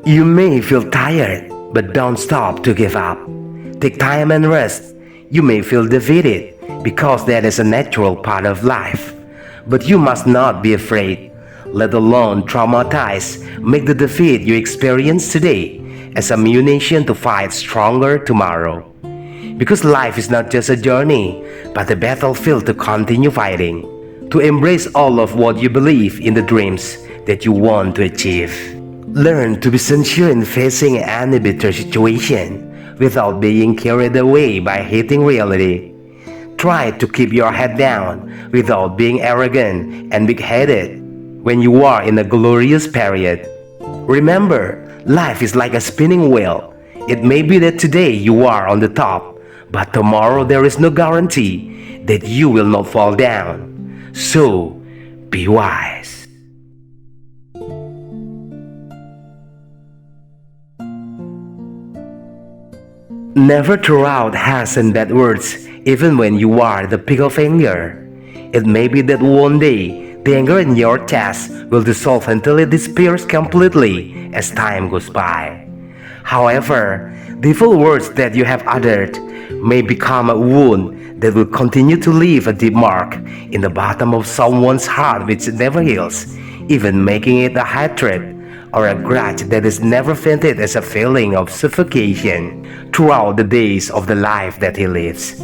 You may feel tired, but don't stop to give up. Take time and rest. You may feel defeated because that is a natural part of life. But you must not be afraid, let alone traumatized. Make the defeat you experience today as ammunition to fight stronger tomorrow. Because life is not just a journey, but a battlefield to continue fighting. To embrace all of what you believe in the dreams that you want to achieve. Learn to be sincere in facing any bitter situation without being carried away by hating reality. Try to keep your head down without being arrogant and big-headed when you are in a glorious period. Remember, life is like a spinning wheel. It may be that today you are on the top, but tomorrow there is no guarantee that you will not fall down. So, be wise. Never throw out harsh and bad words even when you are the peak of anger. It may be that one day the anger in your chest will dissolve until it disappears completely as time goes by. However, the evil words that you have uttered may become a wound that will continue to leave a deep mark in the bottom of someone's heart which never heals, even making it a hatred or a grudge that is never vented as a feeling of suffocation throughout the days of the life that he lives.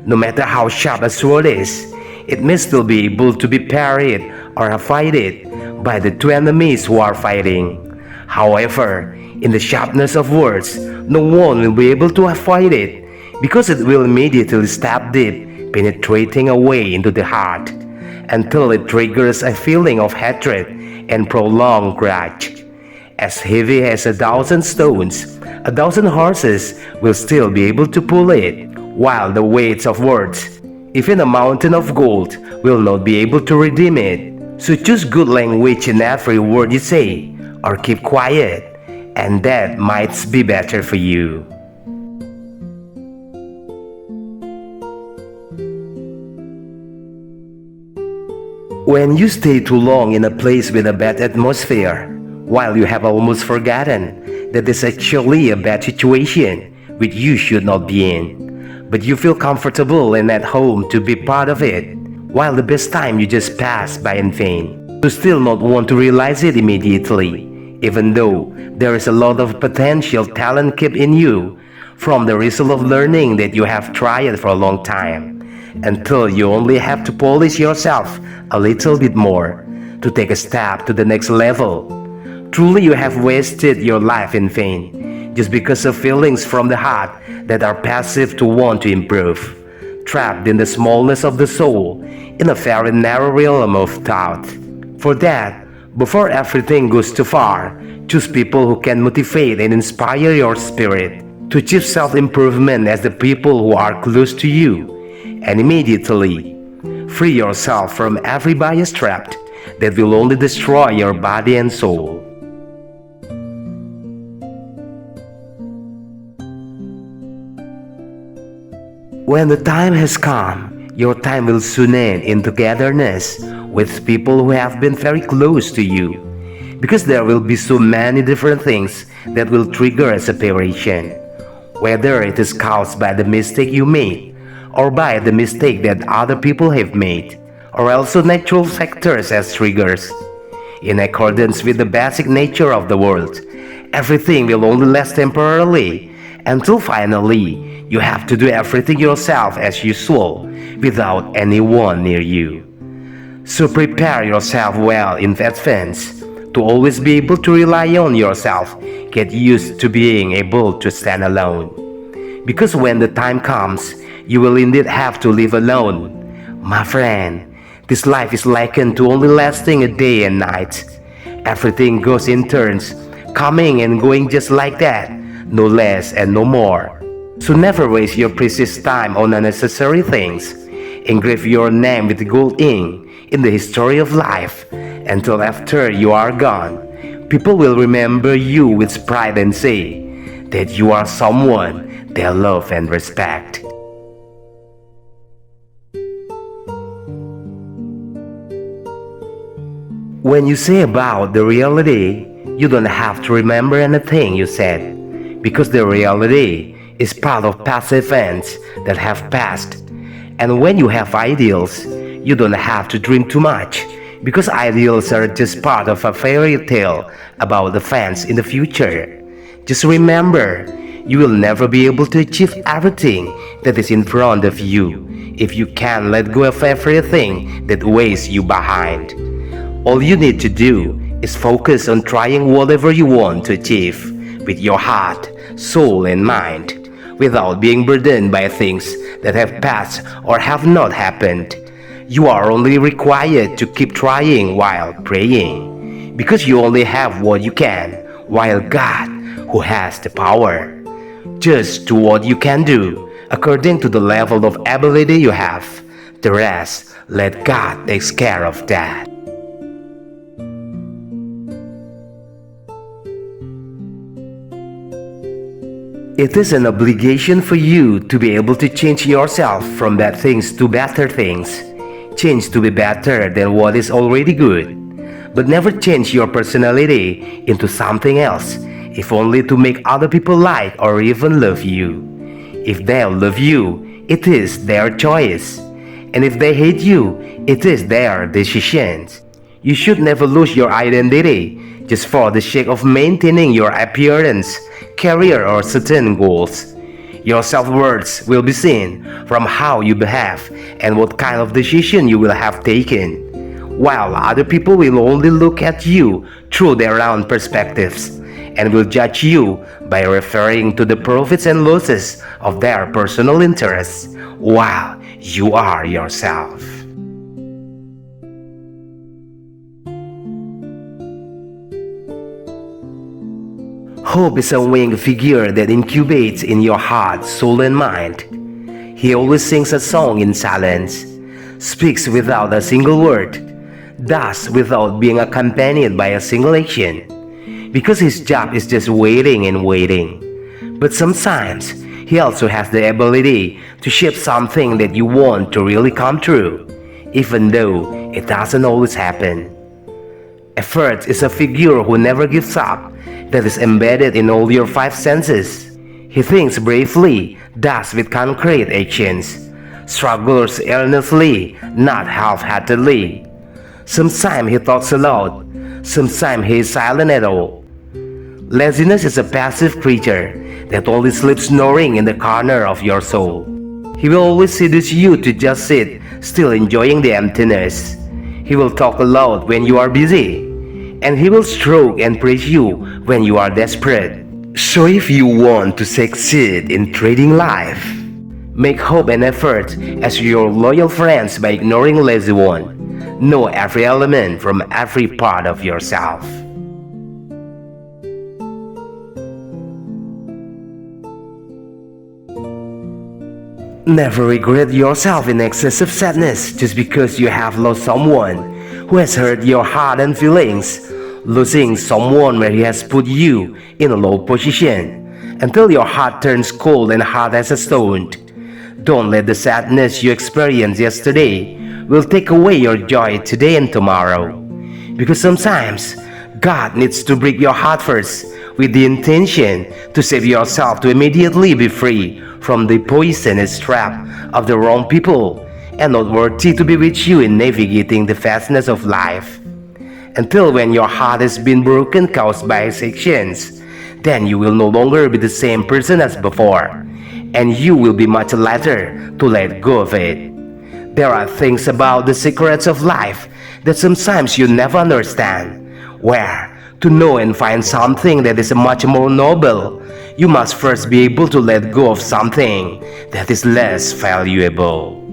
No matter how sharp a sword is, it may still be able to be parried or avoided by the two enemies who are fighting. However, in the sharpness of words, no one will be able to avoid it because it will immediately stab deep, penetrating away into the heart until it triggers a feeling of hatred and prolonged grudge. As heavy as 1,000 stones, 1,000 horses will still be able to pull it, while the weights of words, even a mountain of gold, will not be able to redeem it. So choose good language in every word you say, or keep quiet, and that might be better for you. When you stay too long in a place with a bad atmosphere, while you have almost forgotten that it's actually a bad situation which you should not be in, but you feel comfortable and at home to be part of it, while the best time you just passed by in vain, you still not want to realize it immediately, even though there is a lot of potential talent kept in you from the result of learning that you have tried for a long time, until you only have to polish yourself a little bit more to take a step to the next level. Truly you have wasted your life in vain, just because of feelings from the heart that are passive to want to improve, trapped in the smallness of the soul, in a very narrow realm of thought. For that, before everything goes too far, choose people who can motivate and inspire your spirit to achieve self-improvement as the people who are close to you, and immediately free yourself from every bias trap that will only destroy your body and soul. When the time has come, your time will soon end in togetherness with people who have been very close to you, because there will be so many different things that will trigger a separation, whether it is caused by the mistake you made or by the mistake that other people have made, or also natural factors as triggers. In accordance with the basic nature of the world, everything will only last temporarily, until finally you have to do everything yourself as usual, without anyone near you. So prepare yourself well in advance to always be able to rely on yourself. Get used to being able to stand alone, because when the time comes, you will indeed have to live alone. My friend, this life is likened to only lasting a day and night. Everything goes in turns, coming and going just like that, no less and no more. So never waste your precious time on unnecessary things. Engrave your name with gold ink in the history of life until after you are gone. People will remember you with pride and say that you are someone they love and respect. When you say about the reality, You don't have to remember anything you said, because the reality is part of past events that have passed. And when you have ideals, you don't have to dream too much, because ideals are just part of a fairy tale about events in the future. Just remember, you will never be able to achieve everything that is in front of you if you can't let go of everything that weighs you behind. All you need to do is focus on trying whatever you want to achieve with your heart, soul, and mind, without being burdened by things that have passed or have not happened. You are only required to keep trying while praying, because you only have what you can, while God, who has the power. Just do what you can do, according to the level of ability you have. The rest, let God take care of that. It is an obligation for you to be able to change yourself from bad things to better things. Change to be better than what is already good. But never change your personality into something else, if only to make other people like or even love you. If they love you, it is their choice. And if they hate you, it is their decision. You should never lose your identity just for the sake of maintaining your appearance, career, or certain goals. Your self-worth will be seen from how you behave and what kind of decision you will have taken, while other people will only look at you through their own perspectives and will judge you by referring to the profits and losses of their personal interests, while you are yourself. Hope is a winged figure that incubates in your heart, soul, and mind. He always sings a song in silence, speaks without a single word, does without being accompanied by a single action, because his job is just waiting and waiting. But sometimes, he also has the ability to shape something that you want to really come true, even though it doesn't always happen. Effort is a figure who never gives up, that is embedded in all your five senses. He thinks bravely, does with concrete actions, struggles earnestly, not half-heartedly. Sometimes he talks aloud, sometimes he is silent at all. Laziness is a passive creature that only sleeps snoring in the corner of your soul. He will always seduce you to just sit still enjoying the emptiness. He will talk aloud when you are busy, and he will stroke and praise you when you are desperate. So if you want to succeed in trading life, make hope and effort as your loyal friends by ignoring lazy one. Know every element from every part of yourself. Never regret yourself in excessive sadness just because you have lost someone who has hurt your heart and feelings. Losing someone where he has put you in a low position until your heart turns cold and hard as a stone. Don't let the sadness you experienced yesterday will take away your joy today and tomorrow. Because sometimes God needs to break your heart first with the intention to save yourself to immediately be free from the poisonous trap of the wrong people and not worthy to be with you in navigating the vastness of life. Until when your heart has been broken caused by his actions, then you will no longer be the same person as before, and you will be much lighter to let go of it. There are things about the secrets of life that sometimes you never understand, where to know and find something that is much more noble, you must first be able to let go of something that is less valuable.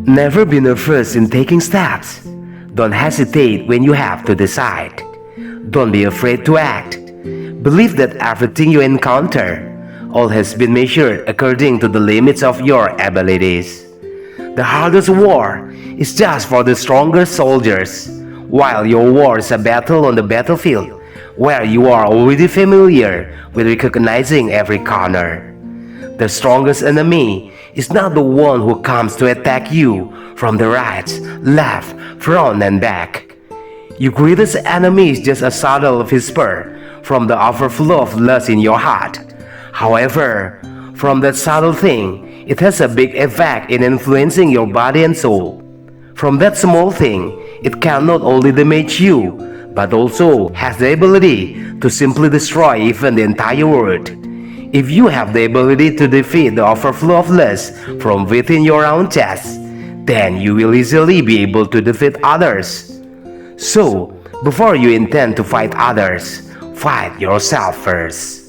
Never be nervous in taking steps. Don't hesitate when you have to decide. Don't be afraid to act. Believe that everything you encounter all has been measured according to the limits of your abilities. The hardest war is just for the strongest soldiers, while your war is a battle on the battlefield where you are already familiar with recognizing every corner. The strongest enemy is not the one who comes to attack you from the right, left, front, and back. Your greatest enemy is just a subtle whisper from the overflow of lust in your heart. However, from that subtle thing, it has a big effect in influencing your body and soul. From that small thing, it can not only damage you, but also has the ability to simply destroy even the entire world. If you have the ability to defeat the overflow of lust from within your own chest, then you will easily be able to defeat others. So, before you intend to fight others, fight yourself first.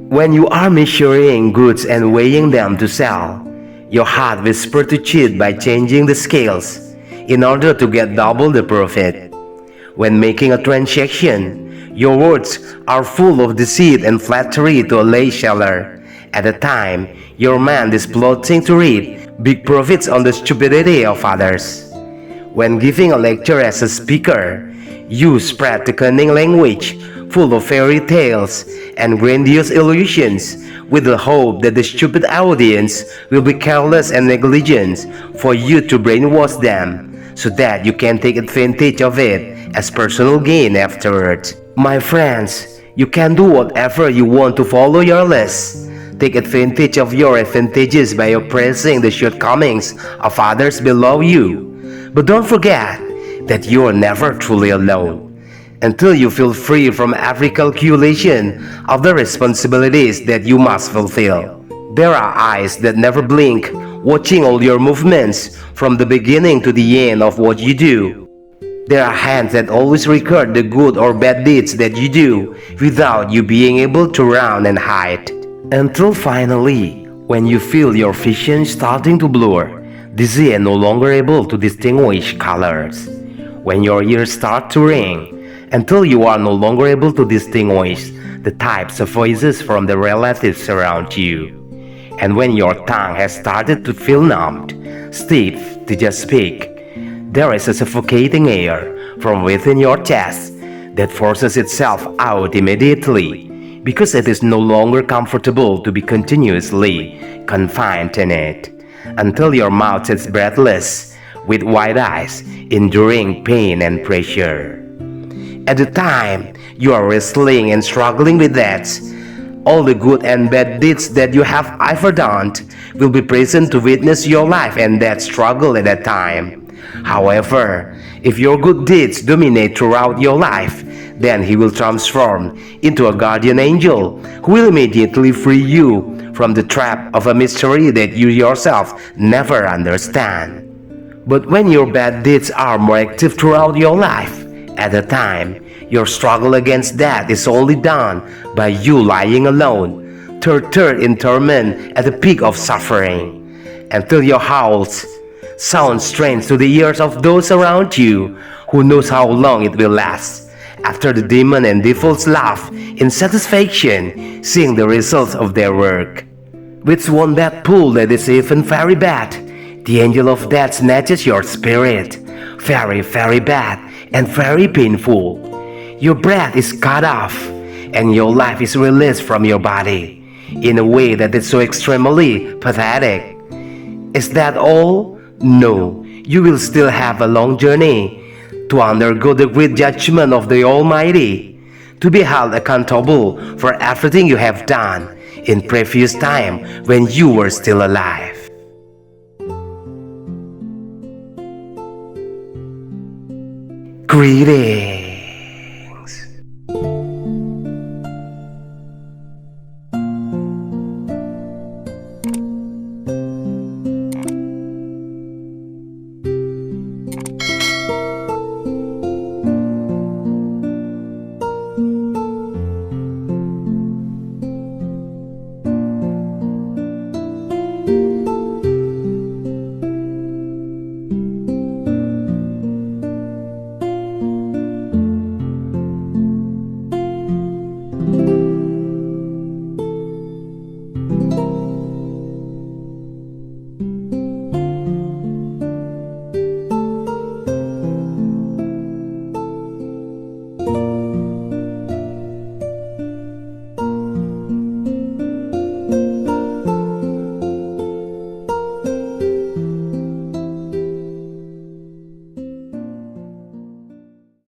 When you are measuring goods and weighing them to sell, your heart whispers to cheat by changing the scales in order to get double the profit. When making a transaction, your words are full of deceit and flattery to a lay seller. At the time, your mind is plotting to reap big profits on the stupidity of others. When giving a lecture as a speaker, you spread the cunning language full of fairy tales and grandiose illusions with the hope that the stupid audience will be careless and negligent for you to brainwash them so that you can take advantage of it as personal gain afterward. My friends, you can do whatever you want to follow your list. Take advantage of your advantages by oppressing the shortcomings of others below you. But don't forget that you are never truly alone until you feel free from every calculation of the responsibilities that you must fulfill. There are eyes that never blink, watching all your movements from the beginning to the end of what you do. There are hands that always record the good or bad deeds that you do without you being able to run and hide. Until finally, when you feel your vision starting to blur, dizzy and no longer able to distinguish colors. When your ears start to ring, until you are no longer able to distinguish the types of voices from the relatives around you. And when your tongue has started to feel numbed, stiff to just speak, there is a suffocating air from within your chest that forces itself out immediately because it is no longer comfortable to be continuously confined in it, until your mouth is breathless with wide eyes, enduring pain and pressure. At the time you are wrestling and struggling with that, all the good and bad deeds that you have ever done will be present to witness your life and that struggle at that time. However, if your good deeds dominate throughout your life, then he will transform into a guardian angel who will immediately free you from the trap of a mystery that you yourself never understand. But when your bad deeds are more active throughout your life, at the time, your struggle against that is only done by you lying alone, tortured in torment at the peak of suffering, until your howls sound strange to the ears of those around you. Who knows how long it will last? After the demon and devils laugh in satisfaction, seeing the results of their work. With one bad pull that is even very bad, the angel of death snatches your spirit, very, very bad and very painful. Your breath is cut off, and your life is released from your body in a way that is so extremely pathetic. Is that all? No, you will still have a long journey to undergo the great judgment of the Almighty, to be held accountable for everything you have done in previous time when you were still alive. Greetings.